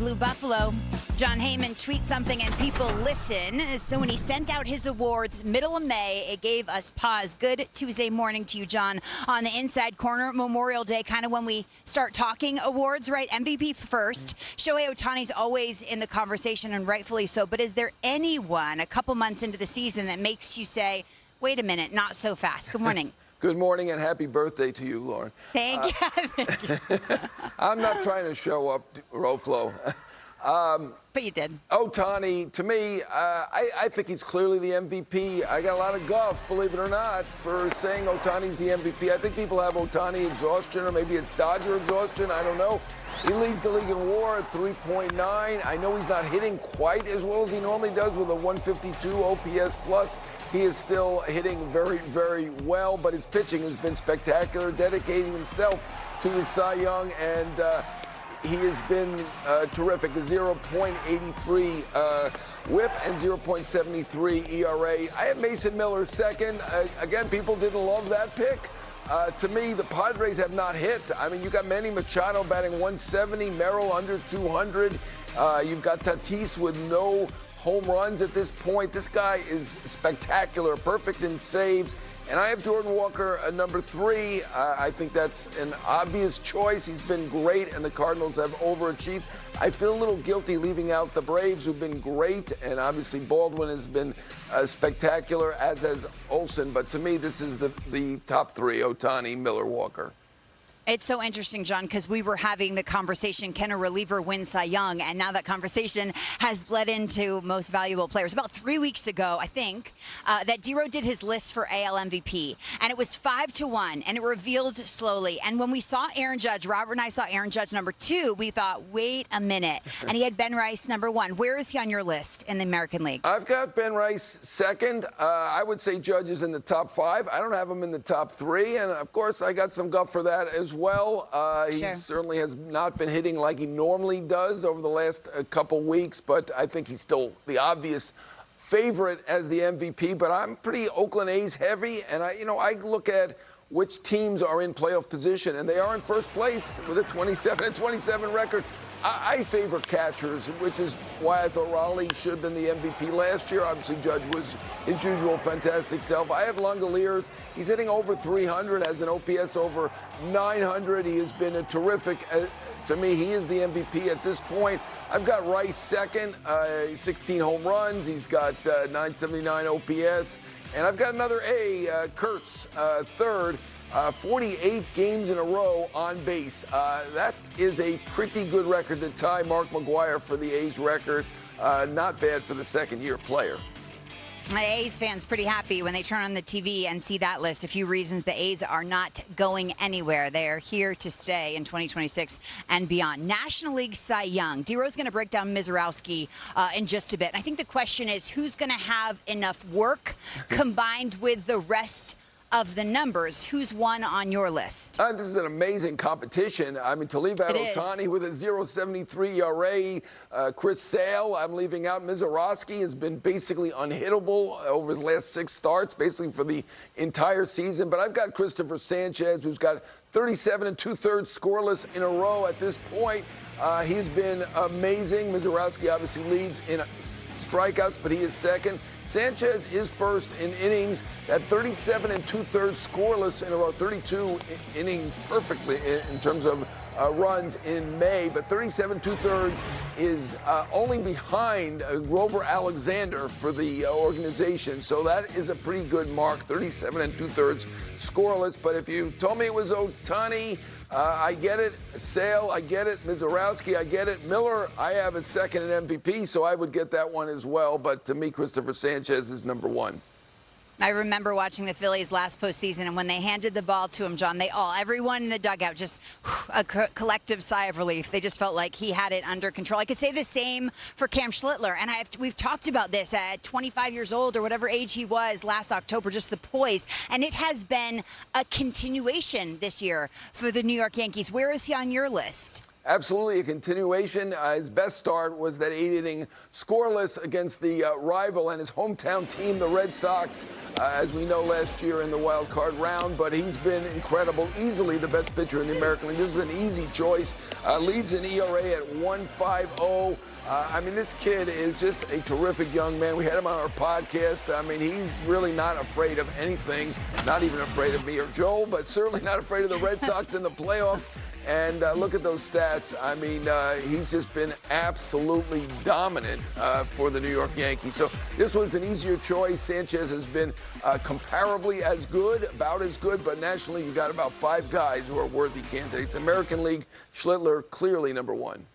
Blue Buffalo. John Heyman tweets something and people listen. So when he sent out his awards middle of May, it gave us pause. Good Tuesday morning to you, John. On the Inside Corner, Memorial Day, kind of when we start talking awards, right? MVP first. Shohei Ohtani's always in the conversation, and rightfully so. But is there anyone a couple months into the season that makes you say, wait a minute, not so fast? Good morning. Good morning and happy birthday to you, Lauren. Thank you. Thank you. I'm not trying to show up, Roflo. But you did. Ohtani, to me, I think he's clearly the MVP. I got a lot of guff, believe it or not, for saying Ohtani's the MVP. I think people have Ohtani exhaustion, or maybe it's Dodger exhaustion. I don't know. He leads the league in WAR at 3.9. I know he's not hitting quite as well as he normally does with a 152 OPS plus. He is still hitting very, very well, but his pitching has been spectacular, dedicating himself to his Cy Young, and he has been terrific. A 0.83 WHIP and 0.73 ERA. I have Mason Miller second. Again, people didn't love that pick. To me, the Padres have not hit. I mean, you got Manny Machado batting 170, Merrill under 200. You've got Tatis with no home runs at this point. This guy is spectacular, perfect in saves. And I have Jordan Walker number 3. I think that's an obvious choice. He's been great, and the Cardinals have overachieved. I feel a little guilty leaving out the Braves, who've been great, and obviously Baldwin has been spectacular, as has Olsen. But to me, this is the top 3, Ohtani, Miller, Walker. It's so interesting, John, because we were having the conversation, can a reliever win Cy Young? And now that conversation has bled into most valuable players. About 3 weeks ago, I think, that D-Row did his list for AL MVP. And it was 5-1, and it revealed slowly. And when we saw Aaron Judge, Robert and I saw Aaron Judge number 2, we thought, wait a minute. And he had Ben Rice number 1. Where is he on your list in the American League? I've got Ben Rice second. I would say Judge is in the top 5. I don't have him in the top 3. And, of course, I got some guff for that as well. He certainly has not been hitting like he normally does over the last couple weeks, but I think he's still the obvious favorite as the MVP. But I'm pretty Oakland A's heavy, and I look at which teams are in playoff position, and they are in first place with a 27-27 record. I favor catchers, which is why I thought Raleigh should have been the MVP last year. Obviously, Judge was his usual fantastic self. I have Langoliers. He's hitting over 300, has an OPS over 900. He has been a terrific. To me, he is the MVP at this point. I've got Rice second, 16 home runs. He's got 979 OPS. And I've got another A, Kurtz, third. 48 games in a row on base. That is a pretty good record to tie Mark McGwire for the A's record. Not bad for the second-year player. My A's fans pretty happy when they turn on the TV and see that list. A few reasons the A's are not going anywhere. They are here to stay in 2026 and beyond. National League Cy Young. D-Row's going to break down Mizorowski in just a bit. And I think the question is, who's going to have enough work combined with the rest of the numbers? Who's won on your list? This is an amazing competition. I mean, to leave out Ohtani with a 0.73 ERA, Chris Sale, I'm leaving out. Mizorowski has been basically unhittable over his last 6 starts, basically for the entire season. But I've got Christopher Sanchez, who's got 37 2/3 scoreless in a row at this point. He's been amazing. Mizorowski obviously leads in strikeouts, but he is second. Sanchez is first in innings at 37 2/3 scoreless in a row, 32 inning perfectly in terms of runs in May, but 37 2/3 is only behind Grover Alexander for the organization. So that is a pretty good mark, 37 2/3 scoreless. But if you told me it was Ohtani, I get it. Sale, I get it. Mizorowski, I get it. Miller, I have a second in MVP, so I would get that one as well. But to me, Christopher Sanchez is number 1. I remember watching the Phillies last postseason, and when they handed the ball to him, John, everyone in the dugout, just a collective sigh of relief. They just felt like he had it under control. I could say the same for Cam Schlittler, and we've talked about this at 25 years old or whatever age he was last October, just the poise, and it has been a continuation this year for the New York Yankees. Where is he on your list? absolutely a continuation. His best start was that 8-inning scoreless against the rival and his hometown team, the Red Sox, as we know last year in the wild card round. But he's been incredible, easily the best pitcher in the American League. This is an easy choice. Leads in ERA at 1.50. I mean, this kid is just a terrific young man. We had him on our podcast. I mean, he's really not afraid of anything, not even afraid of me or Joel, but certainly not afraid of the Red Sox in the playoffs. And look at those stats. I mean, he's just been absolutely dominant for the New York Yankees. So this was an easier choice. Sanchez has been comparably as good, about as good, but nationally you've got about 5 guys who are worthy candidates. American League, Schlittler clearly number 1.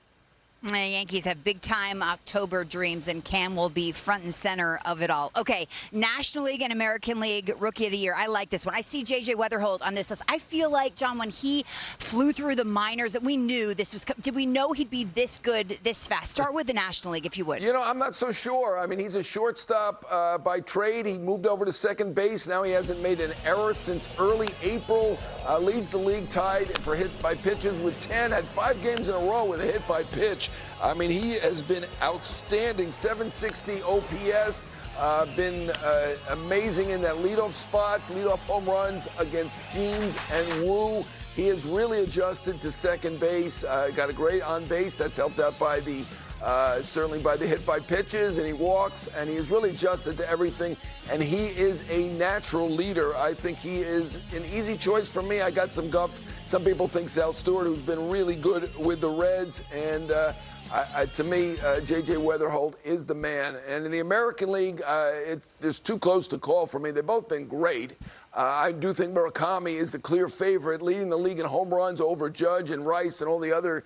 The Yankees have big-time October dreams, and Cam will be front and center of it all. Okay, National League and American League Rookie of the Year. I like this one. I see J.J. Weatherholt on this list. I feel like, John, when he flew through the minors, that we knew this was – did we know he'd be this good this fast? Start with the National League, if you would. You know, I'm not so sure. I mean, he's a shortstop by trade. He moved over to second base. Now he hasn't made an error since early April. Leads the league tied for hit by pitches with 10. Had 5 games in a row with a hit by pitch. I mean, he has been outstanding. 760 OPS. Been amazing in that leadoff spot, leadoff home runs against Skeens and Wu. He has really adjusted to second base. Got a great on base. That's helped out by the certainly by the hit by pitches, and he walks, and he has really adjusted to everything. And he is a natural leader. I think he is an easy choice for me. I got some guff. Some people think Sal Stewart, who's been really good with the Reds, and to me, J.J. Weatherholt is the man. And in the American League, there's too close to call for me. They've both been great. I do think Murakami is the clear favorite, leading the league in home runs over Judge and Rice and all the other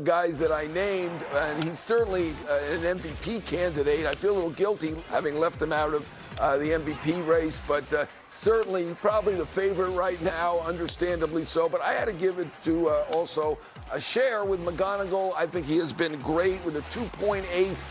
guys that I named. And he's certainly an MVP candidate. I feel a little guilty having left him out of the MVP race, but certainly probably the favorite right now, understandably so. But I had to give it to also a share with McGonigal. I think he has been great with a 2.8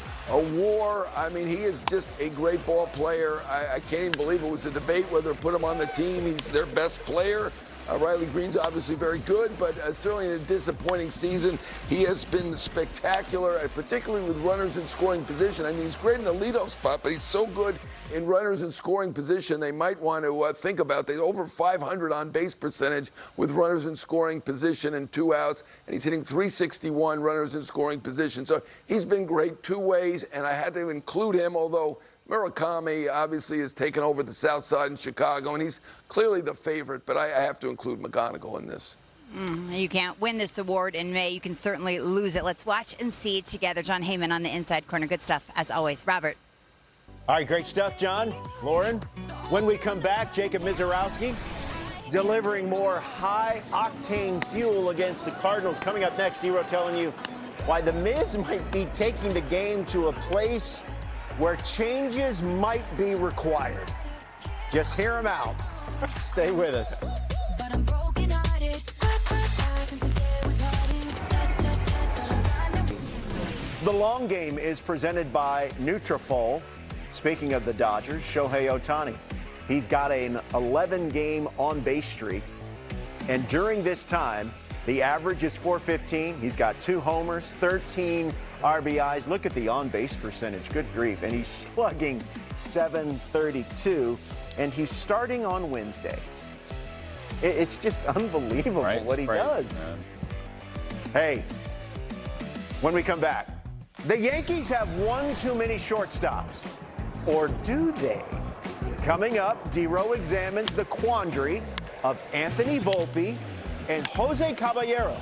WAR. I mean, he is just a great ball player. I can't even believe it was a debate whether to put him on the team. He's their best player. Riley Green's obviously very good, but certainly in a disappointing season. He has been spectacular, particularly with runners in scoring position. I mean, he's great in the leadoff spot, but he's so good in runners in scoring position. They might want to think about that. Over 500 on base percentage with runners in scoring position and 2 outs, and he's hitting 361 runners in scoring position. So he's been great 2 ways, and I had to include him, although Murakami obviously has taken over the South Side in Chicago, and he's clearly the favorite, but I have to include McGonigal in this. You can't win this award in May. You can certainly lose it. Let's watch and see it together. John Heyman on the Inside Corner. Good stuff, as always. Robert. All right, great stuff, John. Lauren, when we come back, Jacob Mizorowski delivering more high-octane fuel against the Cardinals. Coming up next, Hero telling you why the Miz might be taking the game to a place where changes might be required. Just hear him out. Stay with us. The Long Game is presented by Nutrafol. Speaking of the Dodgers, Shohei Ohtani. He's got an 11-game on-base streak. And during this time, the average is .415. He's got 2 homers, 13 RBIs. Look at the on-base percentage. Good grief. And he's slugging .732. And he's starting on Wednesday. It's just unbelievable what he does. Man. Hey, when we come back, the Yankees have one too many shortstops. Or do they? Coming up, D-Row examines the quandary of Anthony Volpe and Jose Caballero.